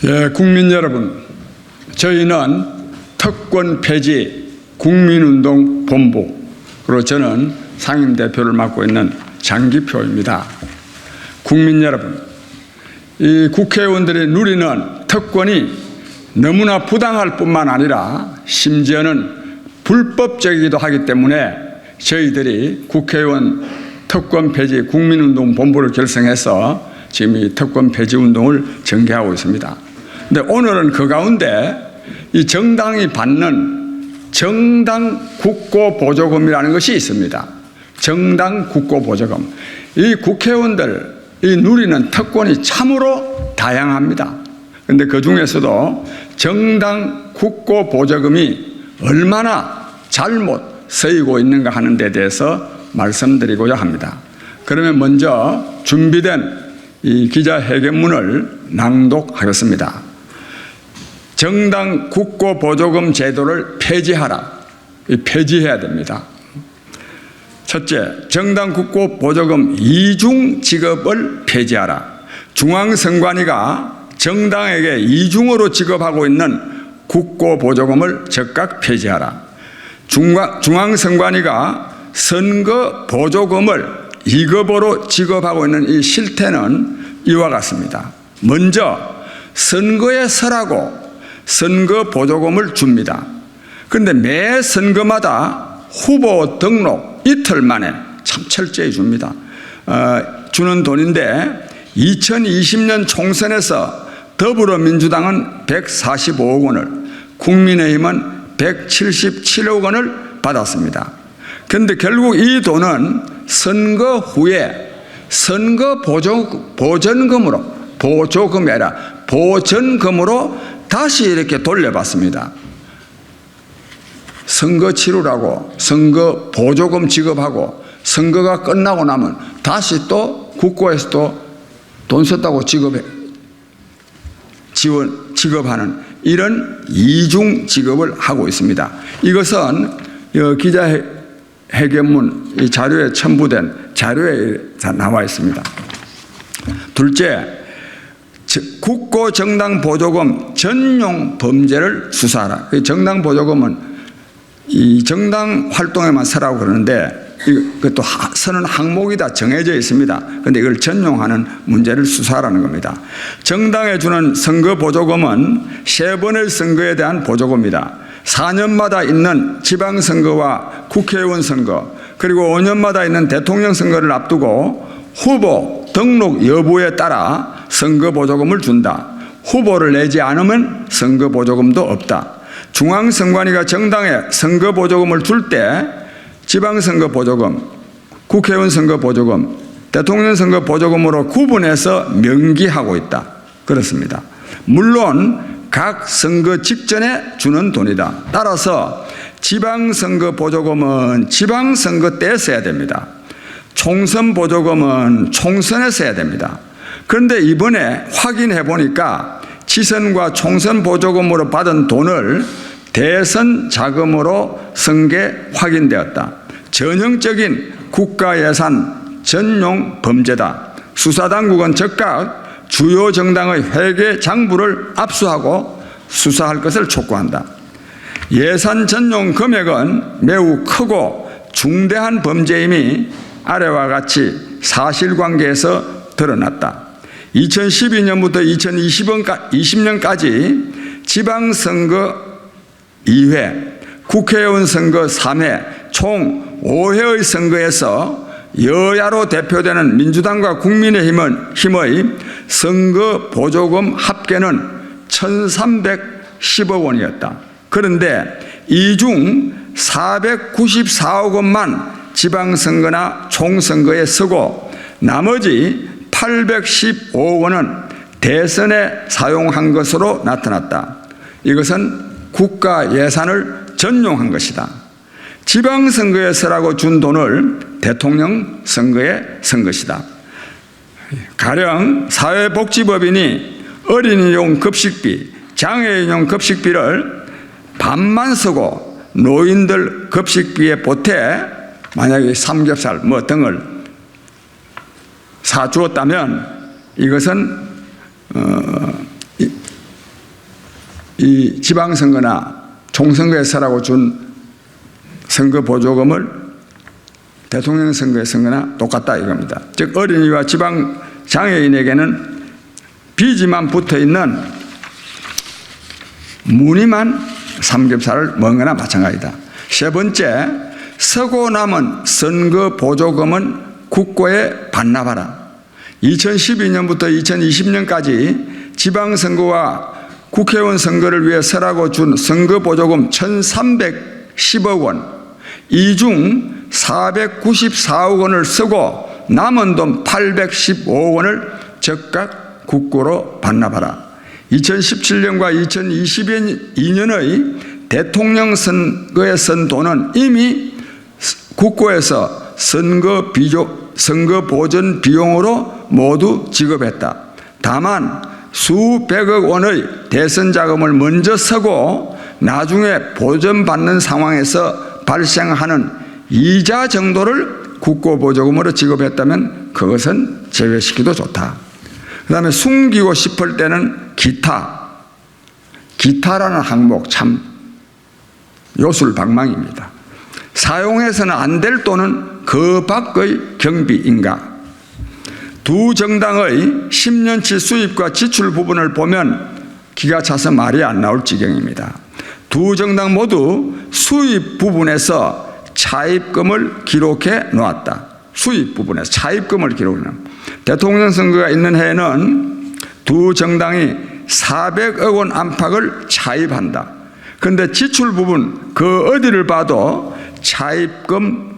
예, 국민 여러분, 저희는 특권 폐지 국민운동 본부로 저는 상임대표를 맡고 있는 장기표입니다. 국민 여러분, 이 국회의원들이 누리는 특권이 너무나 부당할 뿐만 아니라 심지어는 불법적이기도 하기 때문에 저희들이 국회의원 특권 폐지 국민운동 본부를 결성해서 지금 이 특권 폐지 운동을 전개하고 있습니다. 근데 오늘은 그 가운데 이 정당이 받는 정당 국고 보조금이라는 것이 있습니다. 정당 국고 보조금. 이 국회의원들이 누리는 특권이 참으로 다양합니다. 그런데 그 중에서도 정당 국고 보조금이 얼마나 잘못 쓰이고 있는가 하는 데 대해서 말씀드리고자 합니다. 그러면 먼저 준비된 이 기자회견문을 낭독하겠습니다. 정당 국고 보조금 제도를 폐지하라. 폐지해야 됩니다. 첫째, 정당 국고 보조금 이중 지급을 폐지하라. 중앙선관위가 정당에게 이중으로 지급하고 있는 국고 보조금을 즉각 폐지하라. 중앙선관위가 선거 보조금을 2급으로 지급하고 있는 이 실태는 이와 같습니다. 먼저 선거에 서라고 선거 보조금을 줍니다. 그런데 매 선거마다 후보 등록 이틀 만에 참 철저히 줍니다. 주는 돈인데 2020년 총선에서 더불어민주당은 145억 원을, 국민의힘은 177억 원을 받았습니다. 그런데 결국 이 돈은 선거 후에 선거 보조금이 아니라 보전금으로 다시 이렇게 돌려받습니다. 선거 치르라고 선거 보조금 지급하고 선거가 끝나고 나면 다시 또 국고에서 또 돈 썼다고 지급하는 이런 이중 지급을 하고 있습니다. 이것은 기자회견문 이 자료에 첨부된 자료에 나와 있습니다. 둘째, 국고 정당 보조금 전용 범죄를 수사하라. 정당 보조금은 이 정당 활동에만 쓰라고 그러는데 이것도 쓰는 항목이 다 정해져 있습니다. 그런데 이걸 전용하는 문제를 수사하라는 겁니다. 정당에 주는 선거 보조금은 3번의 선거에 대한 보조금입니다. 4년마다 있는 지방선거와 국회의원 선거, 그리고 5년마다 있는 대통령 선거를 앞두고 후보 등록 여부에 따라 선거 보조금을 준다. 후보를 내지 않으면 선거 보조금도 없다. 중앙선관위가 정당에 선거 보조금을 줄 때 지방선거 보조금, 국회의원 선거 보조금, 대통령 선거 보조금으로 구분해서 명기하고 있다. 그렇습니다. 물론 각 선거 직전에 주는 돈이다. 따라서 지방선거 보조금은 지방선거 때 써야 됩니다. 총선 보조금은 총선에 써야 됩니다. 그런데 이번에 확인해 보니까 지선과 총선 보조금으로 받은 돈을 대선 자금으로 쓴 게 확인되었다. 전형적인 국가예산 전용 범죄다. 수사당국은 즉각 주요 정당의 회계 장부를 압수하고 수사할 것을 촉구한다. 예산 전용 금액은 매우 크고 중대한 범죄임이 아래와 같이 사실관계에서 드러났다. 2012년부터 2020년까지 지방선거 2회, 국회의원 선거 3회, 총 5회의 선거에서 여야로 대표되는 민주당과 국민의힘의 선거 보조금 합계는 1,310억 원이었다. 그런데 이 중 494억 원만 지방선거나 총선거에 쓰고 나머지 815억 원은 대선에 사용한 것으로 나타났다. 이것은 국가 예산을 전용한 것이다. 지방선거에 쓰라고 준 돈을 대통령 선거에 쓴 것이다. 가령 사회복지법인이 어린이용 급식비, 장애인용 급식비를 반만 쓰고 노인들 급식비에 보태 만약에 삼겹살 등을 사주었다면 이것은 이 지방선거나 총선거에 서라고 준 선거 보조금을 대통령 선거에 쓴 거나 똑같다 이겁니다. 즉 어린이와 지방 장애인에게는 비지만 붙어있는 무늬만 삼겹살을 먹은 거나 마찬가지다. 세 번째, 서고 남은 선거 보조금은 국고에 반납하라. 2012년부터 2020년까지 지방선거와 국회의원 선거를 위해 서라고 준 선거 보조금 1,310억 원, 이 중 494억 원을 쓰고 남은 돈 815억 원을 즉각 국고로 반납하라. 2017년과 2022년의 대통령 선거에 쓴 돈은 이미 국고에서 선거 보전 비용으로 모두 지급했다. 다만 수백억 원의 대선 자금을 먼저 쓰고 나중에 보전받는 상황에서 발생하는 이자 정도를 국고 보조금으로 지급했다면 그것은 제외시키도 좋다. 그 다음에 숨기고 싶을 때는 기타라는 항목 참 요술방망입니다. 사용해서는 안 될 돈은 그 밖의 경비인가. 두 정당의 10년치 수입과 지출 부분을 보면 기가 차서 말이 안 나올 지경입니다. 두 정당 모두 수입 부분에서 차입금을 기록해 놓았다. 수입 부분에서 차입금을 기록해 놓았다. 대통령 선거가 있는 해에는 두 정당이 400억 원 안팎을 차입한다. 그런데 지출 부분 그 어디를 봐도 차입금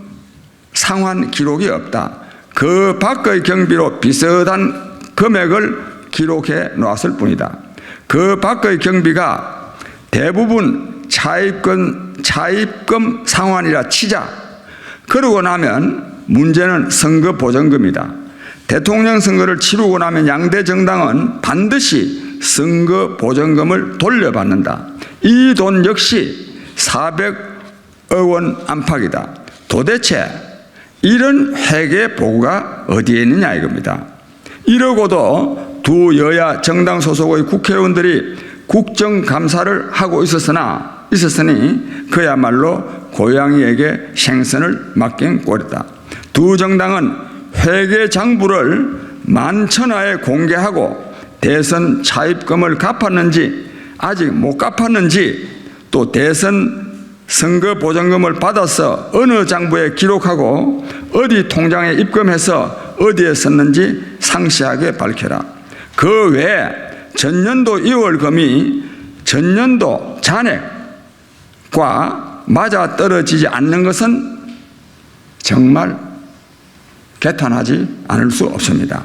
상환 기록이 없다. 그 밖의 경비로 비슷한 금액을 기록해 놓았을 뿐이다. 그 밖의 경비가 대부분 차입금 상환이라 치자. 그러고 나면 문제는 선거 보전금이다. 대통령 선거를 치르고 나면 양대 정당은 반드시 선거 보전금을 돌려받는다. 이 돈 역시 400억 원 안팎이다. 도대체 이런 회계 보고가 어디에 있느냐 이겁니다. 이러고도 두 여야 정당 소속의 국회의원들이 국정감사를 하고 있었으니 그야말로 고양이에게 생선을 맡긴 꼴이다. 두 정당은 회계 장부를 만천하에 공개하고 대선 차입금을 갚았는지 아직 못 갚았는지 또 대선 선거 보전금을 받아서 어느 장부에 기록하고 어디 통장에 입금해서 어디에 썼는지 상세하게 밝혀라. 그 외에 전년도 2월금이 전년도 잔액과 맞아떨어지지 않는 것은 정말 개탄하지 않을 수 없습니다.